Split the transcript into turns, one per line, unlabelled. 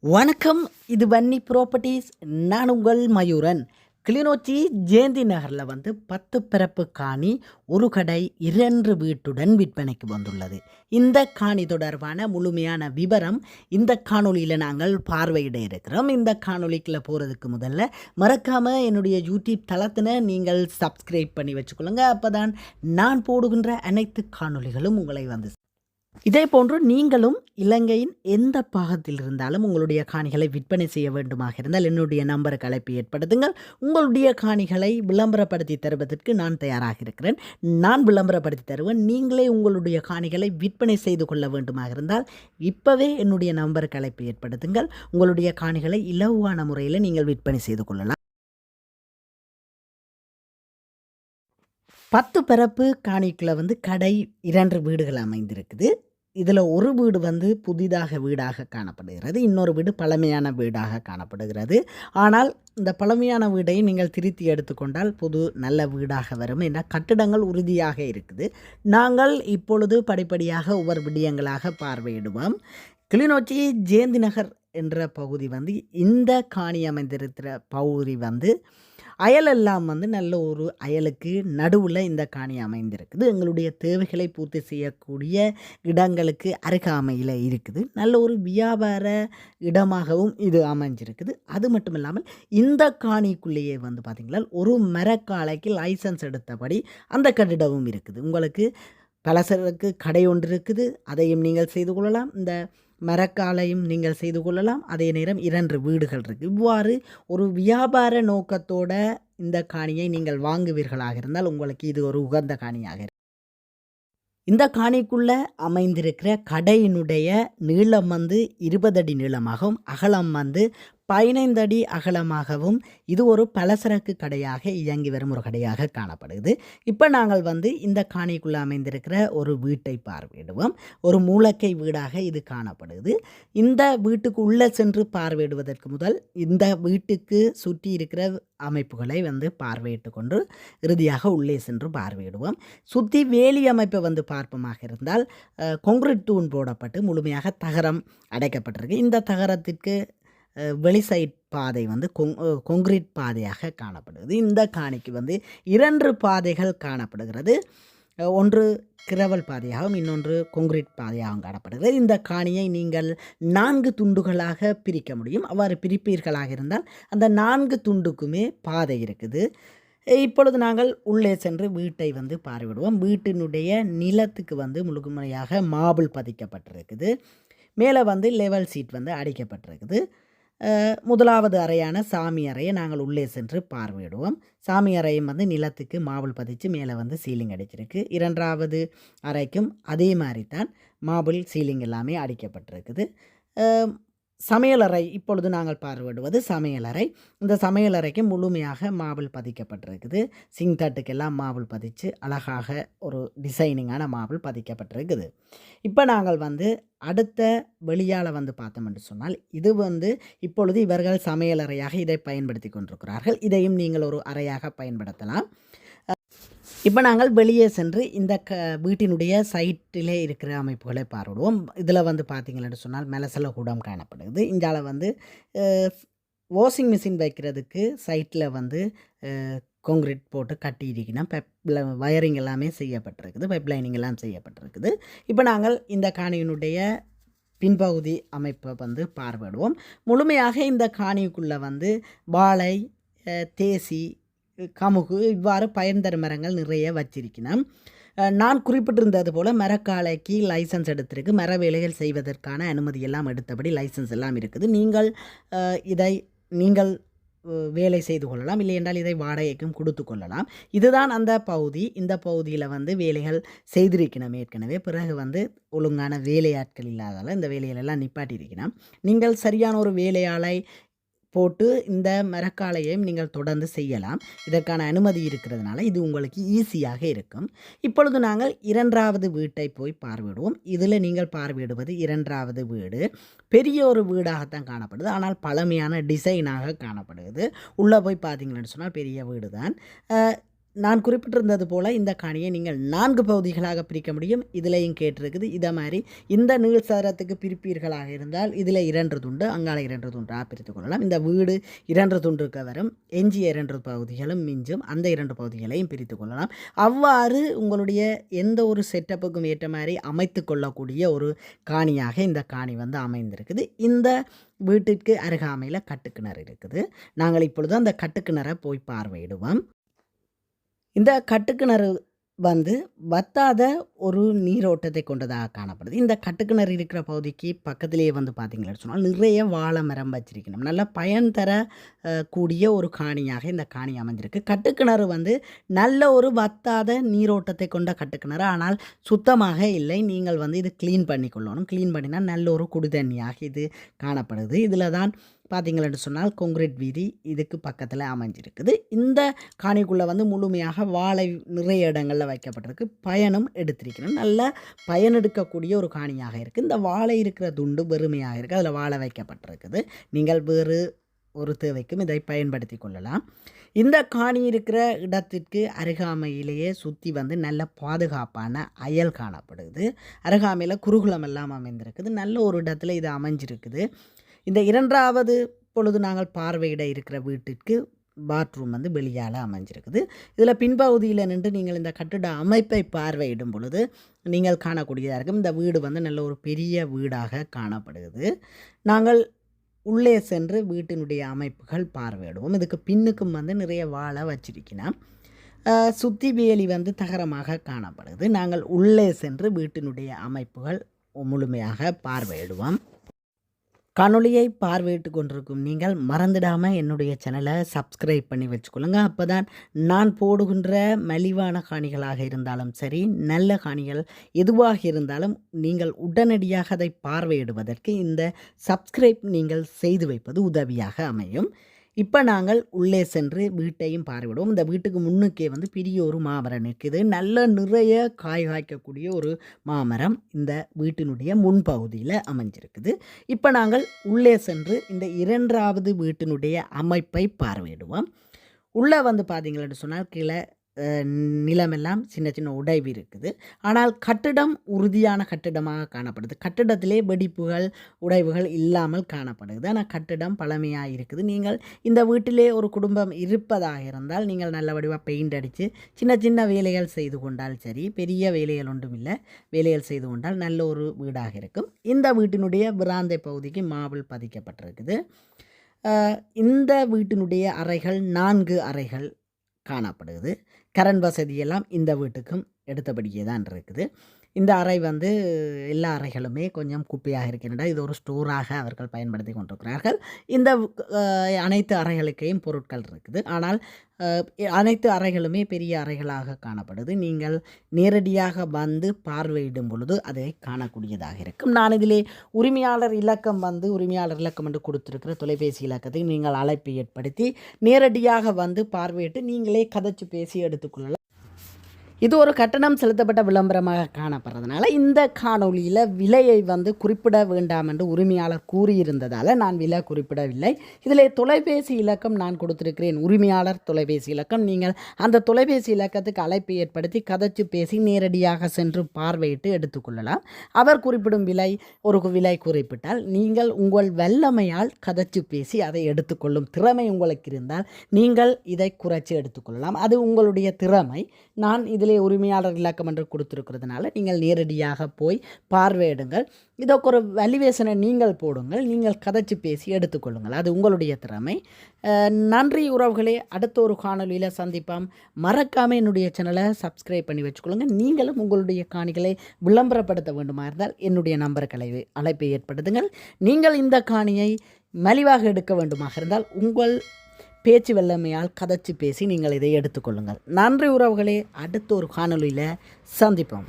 வணக்கம். இது வன்னி ப்ராப்பர்ட்டிஸ். நான் உங்கள் மயூரன். கிளிநொச்சி ஜெயந்தி நகரில் 10 பிறப்பு காணி, ஒரு கடை, 2 வீட்டுடன் விற்பனைக்கு வந்துள்ளது. இந்த காணி தொடர்பான முழுமையான விவரம் இந்த காணொளியில் நாங்கள் பார்வையிட இருக்கிறோம். இந்த காணொளிக்குள்ள போகிறதுக்கு முதல்ல மறக்காமல் என்னுடைய யூடியூப் தளத்தினை நீங்கள் சப்ஸ்கிரைப் பண்ணி வச்சுக்கொள்ளுங்க. அப்போ தான் நான் போடுகின்ற அனைத்து காணொளிகளும் உங்களை இதே போன்று நீங்களும் இலங்கையின் எந்த பாகத்தில் இருந்தாலும் உங்களுடைய காணிகளை விற்பனை செய்ய வேண்டுமாக இருந்தால் என்னுடைய நம்பருக்கு அழைப்பு ஏற்படுத்துங்கள். உங்களுடைய காணிகளை விளம்பரப்படுத்தி தருவதற்கு நான் தயாராக இருக்கிறேன். நான் விளம்பரப்படுத்தி தருவேன். நீங்களே உங்களுடைய காணிகளை விற்பனை செய்து கொள்ள வேண்டுமாக இருந்தால் இப்போவே என்னுடைய நம்பருக்கு அழைப்பு ஏற்படுத்துங்கள். உங்களுடைய காணிகளை இலவான முறையில் நீங்கள் விற்பனை செய்து கொள்ளலாம். 10 பிறப்பு காணிக்குள்ள கடை 2 வீடுகள் அமைந்திருக்குது. இதில் ஒரு வீடு புதிதாக வீடாக காணப்படுகிறது, இன்னொரு வீடு பழமையான வீடாக காணப்படுகிறது. ஆனால் இந்த பழமையான வீடை நீங்கள் திருத்தி எடுத்துக்கொண்டால் புது நல்ல வீடாக வரும் என்ற கட்டிடங்கள் உறுதியாக இருக்குது. நாங்கள் இப்பொழுது படிப்படியாக ஒவ்வொரு விடயங்களாக பார்வையிடுவோம். கிளிநொச்சி ஜெயந்தி நகர் என்ற பகுதி இந்த காணி அமைந்திருக்கிற பகுதி அயலெல்லாம் நல்ல ஒரு அயலுக்கு நடுவில் இந்த காணி அமைந்திருக்குது. எங்களுடைய தேவைகளை பூர்த்தி செய்யக்கூடிய இடங்களுக்கு அருகாமையில் இருக்குது. நல்ல ஒரு வியாபார இடமாகவும் இது அமைஞ்சிருக்குது. அது மட்டும் இல்லாமல் இந்த காணிக்குள்ளேயே பார்த்திங்களா ஒரு மரக்காலைக்கு லைசன்ஸ் எடுத்தபடி அந்த கட்டிடமும் இருக்குது. உங்களுக்கு பலசரக்கு கடை ஒன்று இருக்குது, அதையும் நீங்கள் செய்து கொள்ளலாம். இந்த மரக்காலையும் நீங்கள் செய்து கொள்ளலாம். அதே நேரம் 2 வீடுகள் இருக்குது. இவ்வாறு ஒரு வியாபார நோக்கத்தோட இந்த காணியை நீங்கள் வாங்குவீர்களாக இருந்தால் உங்களுக்கு இது ஒரு உகந்த காணியாக இருக்கும். இந்த காணிக்குள்ள அமைந்திருக்கிற கடையினுடைய நீளம் 20 அடி நீளமாகவும் அகலம் 15 அடி அகலமாகவும் இது ஒரு பலசரக்கு கடையாக இயங்கி வரும் ஒரு கடையாக காணப்படுது. இப்போ நாங்கள் இந்த காணிக்குள்ளே அமைந்திருக்கிற ஒரு வீட்டை பார்வையிடுவோம். ஒரு மூலக்கை வீடாக இது காணப்படுது. இந்த வீட்டுக்கு உள்ளே சென்று பார்வையிடுவதற்கு முதல் இந்த வீட்டுக்கு சுற்றி இருக்கிற அமைப்புகளை பார்வையிட்டு கொண்டு இறுதியாக உள்ளே சென்று பார்வையிடுவோம். சுற்றி வேலி அமைப்பை பார்ப்பமாக இருந்தால் கான்கிரீட் தூண் போடப்பட்டு முழுமையாக தகரம் அடைக்கப்பட்டிருக்கு. இந்த தகரத்திற்கு வெளிசைட் பாதை கான்கிரீட் பாதையாக காணப்படுகிறது. இந்த காணிக்கு 2 பாதைகள் காணப்படுகிறது. ஒன்று கிரவல் பாதையாகவும் இன்னொன்று கான்கிரீட் பாதையாகவும் காணப்படுகிறது. இந்த காணியை நீங்கள் 4 துண்டுகளாக பிரிக்க முடியும். அவ்வாறு பிரிப்பீர்களாக இருந்தால் அந்த 4 துண்டுக்குமே பாதை இருக்குது. இப்பொழுது நாங்கள் உள்ளே சென்று வீட்டை பார்வையிடுவோம். வீட்டினுடைய நிலத்துக்கு முழுமையாக மார்பிள் பதிக்கப்பட்டிருக்குது. மேலே லெவல் சீட் அடிக்கப்பட்டிருக்குது. முதலாவது அறையான சாமி அறையை நாங்கள் உள்ளே சென்று பார்வையிடுவோம். சாமி அறையும் நிலத்துக்கு மார்பிள் பதிச்சு மேலே சீலிங் அடிச்சிருக்கு. 2வது அறைக்கும் அதே மாதிரி தான் மார்பிள் சீலிங் எல்லாமே அடிக்கப்பட்டிருக்குது. சமையலறை இப்பொழுது நாங்கள் பார்வையிடுவது சமையலறை. இந்த சமையலறைக்கு முழுமையாக மார்பிள் பதிக்கப்பட்டிருக்குது. சிங் தட்டுக்கெல்லாம் மார்பிள் பதிச்சு அழகாக ஒரு டிசைனிங்கான மார்பிள் பதிக்கப்பட்டிருக்குது. இப்போ நாங்கள் அடுத்த வெளியால் பார்த்தோம் என்று சொன்னால் இது இப்பொழுது இவர்கள் சமையலறையாக இதை பயன்படுத்தி கொண்டிருக்கிறார்கள். இதையும் நீங்கள் ஒரு அறையாக பயன்படுத்தலாம். இப்போ நாங்கள் வெளியே சென்று இந்த வீட்டினுடைய சைட்டிலே இருக்கிற அமைப்புகளை பார்விடுவோம். இதில் பார்த்திங்கன்னு சொன்னால் மெலசல கூடம் காணப்படுது. இங்கால வாஷிங் மிஷின் வைக்கிறதுக்கு சைட்டில் கான்கிரீட் போட்டு கட்டியிருக்கணும். வயரிங் எல்லாமே செய்யப்பட்டிருக்குது, பைப் லைனிங் எல்லாம் செய்யப்பட்டிருக்குது. இப்போ நாங்கள் இந்த காணியினுடைய பின்பகுதி அமைப்பை பார்வையிடுவோம். முழுமையாக இந்த காணிக்குள்ளே வாழை, தேசி, கமுகு இவ்வாறு பயன்தர மரங்கள் நிறைய வச்சிருக்கணும். நான் குறிப்பிட்டிருந்தது போல் மரக்காலைக்கு லைசன்ஸ் எடுத்திருக்கு. மர வேலைகள் செய்வதற்கான அனுமதியெல்லாம் எடுத்தபடி லைசன்ஸ் எல்லாம் இருக்குது. இதை நீங்கள் வேலை செய்து கொள்ளலாம், இல்லை என்றால் இதை வாடகைக்கும் கொடுத்து கொள்ளலாம். இதுதான் அந்த பகுதி. இந்த பகுதியில் வேலைகள் செய்திருக்கணும் ஏற்கனவே. பிறகு ஒழுங்கான வேலையாட்கள் இல்லாதால் இந்த வேலைகளெல்லாம் நிப்பாட்டியிருக்கணும். நீங்கள் சரியான ஒரு வேலையாளை போட்டு இந்த மரக்காலையையும் நீங்கள் தொடர்ந்து செய்யலாம். இதற்கான அனுமதி இருக்கிறதுனால இது உங்களுக்கு ஈஸியாக இருக்கும். இப்பொழுது நாங்கள் 2வது வீட்டை போய் பார்வையிடுவோம். இதில் நீங்கள் பார்வையிடுவது 2வது வீடு. பெரிய ஒரு வீடாகத்தான் காணப்படுது, ஆனால் பழமையான டிசைனாக காணப்படுது. உள்ளே போய் பார்த்தீங்கன்னு சொன்னால் பெரிய வீடு தான். நான் குறிப்பிட்டிருந்தது போல் இந்த காணியை நீங்கள் 4 பகுதிகளாக பிரிக்க முடியும். இதிலையும் கேட்டிருக்குது. இதை மாதிரி இந்த நீள் சதுரத்துக்கு பிரிப்பீர்களாக இருந்தால் இதில் 2 துண்டு அங்கால 2 துண்டாக பிரித்து கொள்ளலாம். இந்த வீடு 2 துண்டுக்கு வரும். எஞ்சிய 2 பகுதிகளும் மிஞ்சும். அந்த 2 பகுதிகளையும் பிரித்து கொள்ளலாம். அவ்வாறு உங்களுடைய எந்த ஒரு செட்டப்புக்கும் ஏற்ற மாதிரி அமைத்து கொள்ளக்கூடிய ஒரு காணியாக இந்த காணி வந்து அமைந்திருக்குது. இந்த வீட்டிற்கு அருகாமையில் கட்டுக்கிணறு இருக்குது. நாங்கள் இப்பொழுது அந்த கட்டுக்கிணறை போய் பார்வையிடுவோம். இந்த கட்டுக்கிணறு வந்து வத்தாத ஒரு நீரோட்டத்தை கொண்டதாக காணப்படுது. இந்த கட்டுக்கிணறு இருக்கிற பகுதிக்கு பக்கத்திலேயே வந்து பார்த்திங்கன்னு சொன்னால் நிறைய வாழை மரம் வச்சிருக்கணும். நல்ல பயன் தர கூடிய ஒரு காணியாக இந்த காணி அமைஞ்சிருக்கு. கட்டுக்கிணறு வந்து நல்ல ஒரு வத்தாத நீரோட்டத்தை கொண்ட கட்டுக்கிணறு. ஆனால் சுத்தமாக இல்லை. நீங்கள் வந்து இது க்ளீன் பண்ணி கொள்ளணும். க்ளீன் பண்ணினா நல்ல ஒரு குடிதண்ணியாக இது காணப்படுது. இதில் தான் பார்த்திங்களன்னு சொன்னால் கொங்கிரீட் வீதி இதுக்கு பக்கத்தில் அமைஞ்சிருக்குது. இந்த காணிக்குள்ளே வந்து முழுமையாக வாழை நிறைய இடங்களில் வைக்கப்பட்டிருக்கு. பயனும் எடுத்திருக்கணும். நல்ல பயன் எடுக்கக்கூடிய ஒரு காணியாக இருக்குது. இந்த வாழை இருக்கிற துண்டு வெறுமையாக இருக்குது. அதில் வாழை வைக்கப்பட்டிருக்குது. நீங்கள் வேறு ஒரு தேவைக்கும் இதை பயன்படுத்தி கொள்ளலாம். இந்த காணி இருக்கிற இடத்திற்கு அருகாமையிலேயே சுற்றி வந்து நல்ல பாதுகாப்பான அயல் காணப்படுது. அருகாமையில் குருகுலம் எல்லாம் அமைந்திருக்குது. நல்ல ஒரு இடத்துல இது அமைஞ்சிருக்குது. இந்த 2வது பொழுது நாங்கள் பார்வையிட இருக்கிற வீட்டிற்கு பாத்ரூம் வந்து வெளியால் அமைஞ்சிருக்குது. இதில் பின்பகுதியில் நின்று நீங்கள் இந்த கட்டிட அமைப்பை பார்வையிடும் பொழுது நீங்கள் காணக்கூடியதாக இருக்கும். இந்த வீடு வந்து நல்ல ஒரு பெரிய வீடாக காணப்படுகிறது. நாங்கள் உள்ளே சென்று வீட்டினுடைய அமைப்புகள் பார்வையிடுவோம். இதுக்கு பின்னுக்கும் வந்து நிறைய வாழை வச்சிருக்கணும். சுத்தி வேலி வந்து தகரமாக காணப்படுது. நாங்கள் உள்ளே சென்று வீட்டினுடைய அமைப்புகள் முழுமையாக பார்வையிடுவோம். காணொளியை பார்வையிட்டு கொண்டிருக்கும் நீங்கள் மறந்துடாமல் என்னுடைய சேனலை சப்ஸ்கிரைப் பண்ணி வச்சுக்கொள்ளுங்க. அப்போ தான் நான் போடுகின்ற மலிவான காணிகளாக இருந்தாலும் சரி, நல்ல காணிகள் எதுவாக இருந்தாலும் நீங்கள் உடனடியாக அதை பார்வையிடுவதற்கு இந்த சப்ஸ்கிரைப் நீங்கள் செய்து வைப்பது உதவியாக அமையும். இப்போ நாங்கள் உள்ளே சென்று வீட்டையும் பார்வையிடுவோம். இந்த வீட்டுக்கு முன்னுக்கே வந்து பெரிய ஒரு மாமரம் நிற்குது. நல்ல நிறைய காய் காய்க்கக்கூடிய ஒரு மாமரம் இந்த வீட்டினுடைய முன்பகுதியில் அமைஞ்சிருக்குது. இப்போ நாங்கள் உள்ளே சென்று இந்த 2வது வீட்டினுடைய அமைப்பை பார்வையிடுவோம். உள்ளே வந்து பார்த்திங்களன்னு சொன்னால் கீழே நிலமெல்லாம் சின்ன சின்ன உடைவு இருக்குது. ஆனால் கட்டிடம் உறுதியான கட்டிடமாக காணப்படுது. கட்டிடத்திலே வெடிப்புகள் உடைவுகள் இல்லாமல் காணப்படுது. ஆனால் கட்டிடம் பழமையாக இருக்குது. நீங்கள் இந்த வீட்டிலே ஒரு குடும்பம் இருப்பதாக இருந்தால் நீங்கள் நல்ல வடிவாக பெயிண்ட் அடித்து சின்ன சின்ன வேலைகள் செய்து கொண்டால் சரி, பெரிய வேலைகள் ஒன்றும் இல்லை, வேலைகள் செய்து கொண்டால் நல்ல ஒரு வீடாக இருக்கும். இந்த வீட்டினுடைய விராந்தை பகுதிக்கு மாபிள் பதிக்கப்பட்டிருக்குது. இந்த வீட்டினுடைய அறைகள் 4 அறைகள் காணப்படுது. கரண்ட் வசதியெல்லாம் இந்த வீட்டுக்கும் எடுத்தபடியே தான் இருக்குது. இந்த அறை வந்து எல்லா அறைகளுமே கொஞ்சம் குப்பையாக இருக்கின்றன. இது ஒரு ஸ்டோராக அவர்கள் பயன்படுத்தி கொண்டிருக்கிறார்கள். இந்த அனைத்து அறைகளுக்கையும் பொருட்கள் இருக்குது. ஆனால் அனைத்து அறைகளுமே பெரிய அறைகளாக காணப்படுது. நீங்கள் நேரடியாக வந்து பார்வையிடும் பொழுது அதை காணக்கூடியதாக இருக்கும். நான் இதிலே உரிமையாளர் இலக்கம் என்று கொடுத்துருக்கிற தொலைபேசி இலக்கத்தை நீங்கள் அழைப்பை ஏற்படுத்தி நேரடியாக வந்து பார்வையிட்டு நீங்களே கதைச்சு பேசி எடுத்துக்கொள்ளலாம். இது ஒரு கட்டணம் செலுத்தப்பட்ட விளம்பரமாக காணப்படுறதுனால இந்த காணொளியில் விலையை வந்து குறிப்பிட வேண்டாம் என்று உரிமையாளர் கூறியிருந்ததால் நான் விலை குறிப்பிடவில்லை. இதில் தொலைபேசி இலக்கம் நான் கொடுத்திருக்கிறேன், உரிமையாளர் தொலைபேசி இலக்கம். நீங்கள் அந்த தொலைபேசி இலக்கத்துக்கு அழைப்பை ஏற்படுத்தி கதைச்சு பேசி நேரடியாக சென்று பார்வையிட்டு எடுத்துக்கொள்ளலாம். அவர் குறிப்பிடும் ஒரு விலை குறிப்பிட்டால் நீங்கள் உங்கள் வல்லமையால் கதைச்சு பேசி அதை எடுத்துக்கொள்ளும் திறமை உங்களுக்கு இருந்தால் நீங்கள் இதை குறைச்சி எடுத்துக்கொள்ளலாம். அது உங்களுடைய திறமை. நான் இதில் உரிமையாளர் இலக்கம் என்று கொடுத்திருக்கிறதுனால நீங்கள் நேரடியாக போய் பார்வையிடுங்கள். இதற்கு ஒரு வேல்யூவேஷனை நீங்கள் போடுங்கள். நீங்கள் கதைச்சு பேசி எடுத்துக்கொள்ளுங்கள். அது உங்களுடைய திறமை. நன்றி உறவுகளே. அடுத்த ஒரு காணொலியில் சந்திப்போம். மறக்காமல் என்னுடைய சேனலை சப்ஸ்கிரைப் பண்ணி வச்சுக்கொள்ளுங்க. நீங்களும் உங்களுடைய காணிகளை விளம்பரப்படுத்த வேண்டுமா இருந்தால் என்னுடைய நம்பர்களை அழைப்பை ஏற்படுத்துங்கள். நீங்கள் இந்த காணியை மலிவாக எடுக்க வேண்டுமாக இருந்தால் உங்கள் பேச்சு வல்லமையால் கதைச்சு பேசி நீங்கள் இதை எடுத்துக்கொள்ளுங்கள். நன்றி உறவுகளே. அடுத்த ஒரு காணொலியில் சந்திப்போம்.